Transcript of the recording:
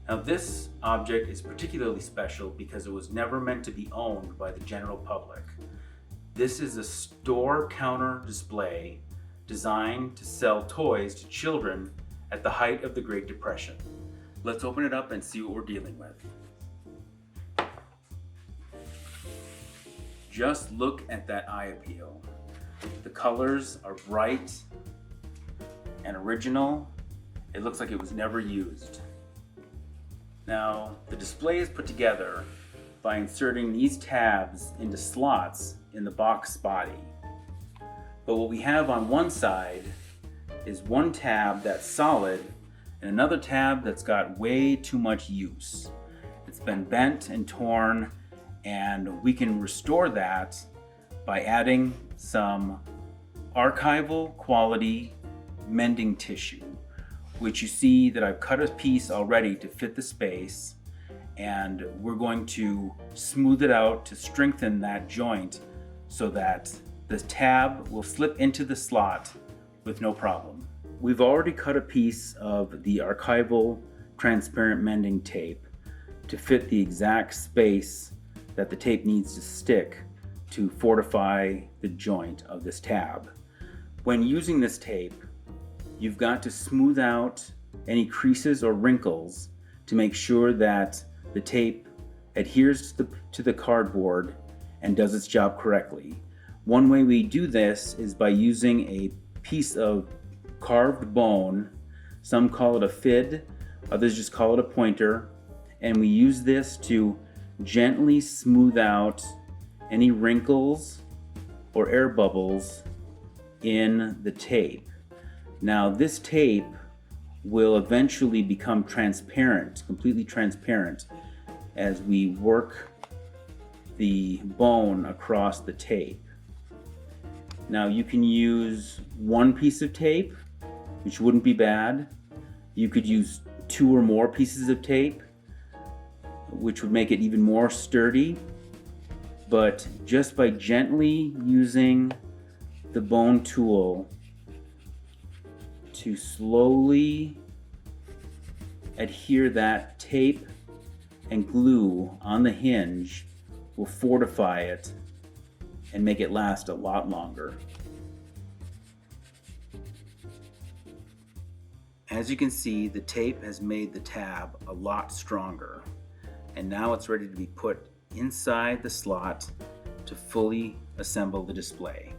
Now this object is particularly special because it was never meant to be owned by the general public. This is a store counter display designed to sell toys to children at the height of the Great Depression. Let's open it up and see what we're dealing with. Just look at that eye appeal. The colors are bright and original. It looks like it was never used. Now, the display is put together by inserting these tabs into slots in the box body. But what we have on one side is one tab that's solid and another tab that's got way too much use. It's been bent and torn, and we can restore that by adding some archival quality mending tissue, which you see that I've cut a piece already to fit the space, and we're going to smooth it out to strengthen that joint so that the tab will slip into the slot with no problem. We've already cut a piece of the archival transparent mending tape to fit the exact space that the tape needs to stick to fortify the joint of this tab. When using this tape, you've got to smooth out any creases or wrinkles to make sure that the tape adheres to the cardboard and does its job correctly. One way we do this is by using a piece of carved bone. Some call it a fid, others just call it a pointer, and we use this to gently smooth out any wrinkles or air bubbles in the tape. Now this tape will eventually become transparent, completely transparent, as we work the bone across the tape. Now you can use one piece of tape, which wouldn't be bad. You could use 2 or more pieces of tape, which would make it even more sturdy. But just by gently using the bone tool to slowly adhere that tape and glue on the hinge will fortify it and make it last a lot longer. As you can see, the tape has made the tab a lot stronger, and now it's ready to be put inside the slot to fully assemble the display.